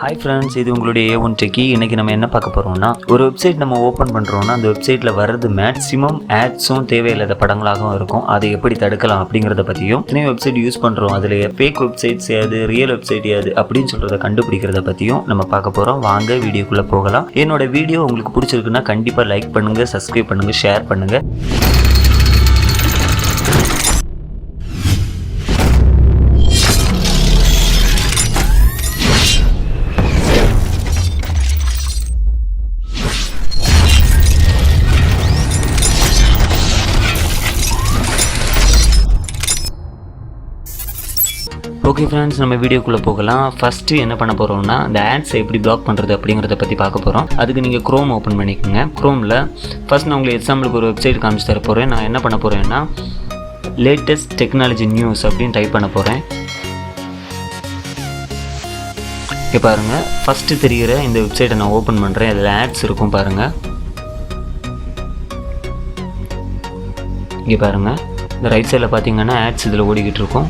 Hi friends, இது உங்களுடைய A1 techie. இன்றைக்கி நம்ம என்ன பார்க்க போகிறோம்னா, ஒரு வெப்சைட் நம்ம ஓப்பன் பண்ணுறோன்னா அந்த வெப்சைட்டில் வர்றது மேக்ஸிமம் ஆட்ஸும் தேவையில்லாத படங்களாகவும் இருக்கும். அதை எப்படி தடுக்கலாம் அப்படிங்கிறத பற்றியும், இத்தனையும் வெப்சைட் யூஸ் பண்ணுறோம், அதில் ஃபேக் வெப்சைட்ஸ் ஏது, ரியல் வெப்சைட் ஏது அப்படின்னு சொல்கிறத கண்டுபிடிக்கிறத பற்றியும் நம்ம பார்க்க போகிறோம். வாங்க வீடியோக்குள்ளே போகலாம். என்னோட வீடியோ உங்களுக்கு பிடிச்சிருக்குன்னா கண்டிப்பாக லைக் பண்ணுங்கள், சப்ஸ்கிரைப் பண்ணுங்கள், ஷேர் பண்ணுங்கள். ஓகே ஃப்ரெண்ட்ஸ், நம்ம வீடியோக்குள்ளே போகலாம். ஃபஸ்ட்டு என்ன பண்ண போகிறோம்னா, இந்த ஆட்ஸை எப்படி பிளாக் பண்ணுறது அப்படிங்கிறத பற்றி பார்க்க போகிறோம். அதுக்கு நீங்கள் க்ரோம் ஓப்பன் பண்ணிக்கோங்க. க்ரோமில் ஃபஸ்ட் நான் உங்களுக்கு எக்ஸாம்பிளுக்கு ஒரு வெப்சைட் காமிச்சு தர போகிறேன். நான் என்ன பண்ண போகிறேன்னா, லேட்டஸ்ட் டெக்னாலஜி நியூஸ் அப்படின்னு டைப் பண்ண போகிறேன். இங்கே பாருங்கள், ஃபஸ்ட்டு தெரிகிற இந்த வெப்சைட்டை நான் ஓப்பன் பண்ணுறேன். அதில் ஆட்ஸ் இருக்கும் பாருங்கள். இங்கே பாருங்கள், இந்த ரைட் சைடில் பார்த்தீங்கன்னா ஆட்ஸ் இதில் ஓடிக்கிட்டு இருக்கும்.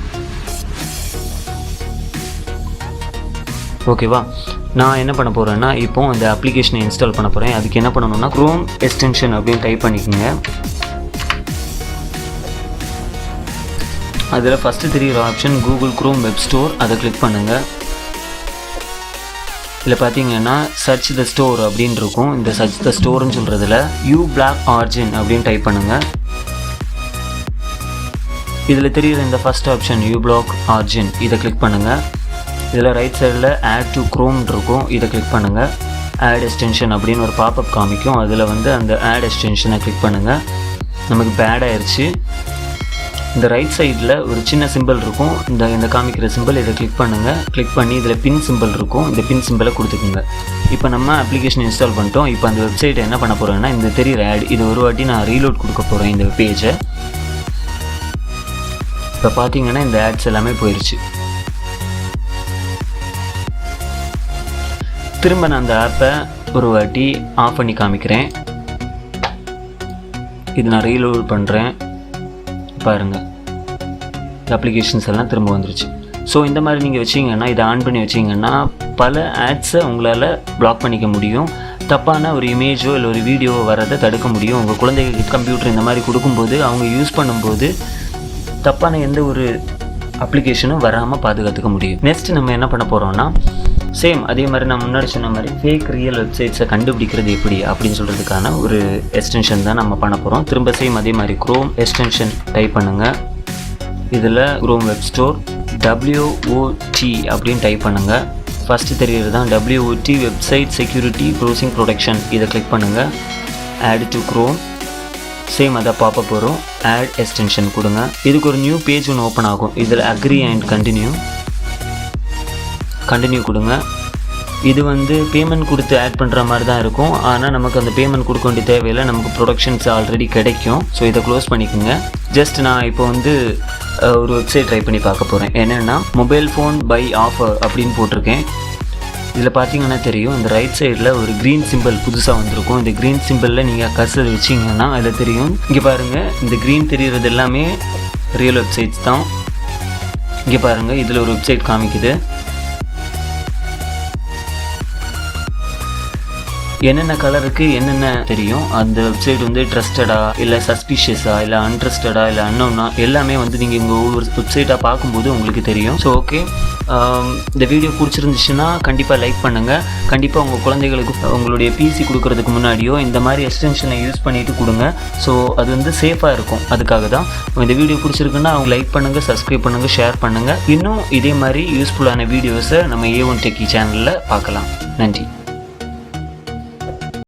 ஓகேவா, நான் என்ன பண்ண போகிறேன்னா, இப்போ இந்த அப்ளிகேஷனை இன்ஸ்டால் பண்ண போகிறேன். அதுக்கு என்ன பண்ணணும்னா, க்ரோம் எக்ஸ்டென்ஷன் அப்படின்னு டைப் பண்ணிக்கோங்க. அதில் ஃபஸ்ட்டு தெரிகிற option Google Chrome web store, அதை கிளிக் பண்ணுங்கள். இதில் பார்த்தீங்கன்னா சர்ச் த ஸ்டோர் அப்படின்னு இருக்கும். இந்த சர்ச் த ஸ்டோர்னு சொல்கிறதுல uBlock ஆர்ஜின் அப்படின்னு டைப் பண்ணுங்கள். இதில் தெரிகிற இந்த ஃபஸ்ட் ஆப்ஷன் uBlock ஆர்ஜின், இதை கிளிக் பண்ணுங்கள். இதில் ரைட் சைடில் ஆட் டு க்ரோம் இருக்கும், இதை கிளிக் பண்ணுங்கள். ஆட் எக்ஸ்டென்ஷன் அப்படின்னு ஒரு பாப்அப் காமிக்கும். அதில் அந்த ஆட் எக்ஸ்டென்ஷனை கிளிக் பண்ணுங்கள். நமக்கு இப்போ ஆட் ஆயிடுச்சு. இந்த ரைட் சைடில் ஒரு சின்ன சிம்பிள் இருக்கும், இந்த காமிக்கிற சிம்பிள், இதை கிளிக் பண்ணுங்கள். கிளிக் பண்ணி இதில் பின் சிம்பிள் இருக்கும், இந்த பின் சிம்பிளை கொடுத்துக்குங்க. இப்போ நம்ம அப்ளிகேஷன் இன்ஸ்டால் பண்ணிட்டோம். இப்போ அந்த வெப்சைட்டை என்ன பண்ண போகிறேன்னா, இந்த தெரிகிற ஆட், இது ஒரு வாட்டி நான் ரீலோட் கொடுக்க போகிறேன் இந்த பேஜை. இப்போ பார்த்தீங்கன்னா இந்த ஆட்ஸ் எல்லாமே போயிடுச்சு. திரும்ப நான் அந்த ஆப்பை ஒரு வாட்டி ஆஃப் பண்ணி காமிக்கிறேன். இது நான் ரீலோட் பண்ணுறேன். பாருங்கள், இந்த அப்ளிகேஷன்ஸ் எல்லாம் திரும்ப வந்துருச்சு. ஸோ இந்த மாதிரி நீங்கள் வச்சிங்கன்னா, இதை ஆன் பண்ணி வச்சிங்கன்னா பல ஆட்ஸை உங்களால் பிளாக் பண்ணிக்க முடியும். தப்பான ஒரு இமேஜோ இல்லை ஒரு வீடியோவோ வரதை தடுக்க முடியும். உங்கள் குழந்தைகளுக்கு கம்ப்யூட்டர் இந்த மாதிரி கொடுக்கும்போது, அவங்க யூஸ் பண்ணும்போது தப்பான எந்த ஒரு அப்ளிகேஷனும் வராமல் பாதுகாத்துக்க முடியும். நெக்ஸ்ட் நம்ம என்ன பண்ண போகிறோம்னா, சேம் அதே மாதிரி நான் முன்னாடி சொன்ன மாதிரி ஃபேக் ரியல் வெப்சைட்ஸை கண்டுபிடிக்கிறது எப்படி அப்படின்னு சொல்கிறதுக்கான ஒரு எக்ஸ்டென்ஷன் தான் நம்ம பண்ண போகிறோம். திரும்ப சேம் அதே மாதிரி க்ரோம் எக்ஸ்டென்ஷன் டைப் பண்ணுங்கள். இதில் க்ரோம் வெப் ஸ்டோர் WOT அப்படின்னு டைப் பண்ணுங்கள். ஃபஸ்ட்டு தெரிகிறது தான் WOT, website security browsing protection, இதை கிளிக் பண்ணுங்கள். ஆட் டு க்ரோம், சேம் அதை பாப்பப் வரும். ஆட் எக்ஸ்டென்ஷன் கொடுங்க. இதுக்கு ஒரு நியூ பேஜ் ஒன்று ஓப்பன் ஆகும். இதில் அக்ரி அண்ட் கண்டினியூ கொடுங்க. இது பேமெண்ட் கொடுத்து ஆட் பண்ணுற மாதிரி தான் இருக்கும். ஆனால் நமக்கு அந்த பேமெண்ட் கொடுக்க வேண்டிய தேவையில்லை, நமக்கு ப்ரொடக்ஷன்ஸ் ஆல்ரெடி கிடைக்கும். ஸோ இதை க்ளோஸ் பண்ணிக்கோங்க. ஜஸ்ட் நான் இப்போ ஒரு வெப்சைட் ட்ரை பண்ணி பார்க்க போகிறேன். என்னென்னா, மொபைல் ஃபோன் பை ஆஃபர் அப்படின்னு போட்டிருக்கேன். இதில் பார்த்தீங்கன்னா தெரியும், இந்த ரைட் சைடில் ஒரு க்ரீன் சிம்பிள் புதுசாக வந்திருக்கும். இந்த க்ரீன் சிம்பிளில் நீங்கள் கர்சர் வச்சிங்கன்னா அதில் தெரியும். இங்கே பாருங்கள், இந்த க்ரீன் தெரிகிறது எல்லாமே ரியல் வெப்சைட்ஸ் தான். இங்கே பாருங்கள், இதில் ஒரு வெப்சைட் காமிக்குது. என்னென்ன கலருக்கு என்னென்ன தெரியும். அந்த வெப்சைட் ட்ரஸ்டடா இல்லை சஸ்பிஷியஸா இல்லை அன்ட்ரஸ்டடா இல்லை அன்னோன்னா எல்லாமே நீங்கள் இங்கே ஒவ்வொரு வெப்சைட்டாக பார்க்கும்போது உங்களுக்கு தெரியும். ஸோ ஓகே, இந்த வீடியோ பிடிச்சிருந்துச்சுன்னா கண்டிப்பாக லைக் பண்ணுங்கள். கண்டிப்பாக உங்கள் குழந்தைகளுக்கு உங்களுடைய பிசி கொடுக்கறதுக்கு முன்னாடியோ இந்த மாதிரி எக்ஸ்டென்ஷனை யூஸ் பண்ணிவிட்டு கொடுங்க. ஸோ அது சேஃபாக இருக்கும். அதுக்காக தான் இந்த வீடியோ பிடிச்சிருக்குன்னா அவங்க லைக் பண்ணுங்கள், சப்ஸ்கிரைப் பண்ணுங்கள், ஷேர் பண்ணுங்கள். இன்னும் இதே மாதிரி யூஸ்ஃபுல்லான வீடியோஸை நம்ம A1 டெக்கி சேனலில் பார்க்கலாம். நன்றி.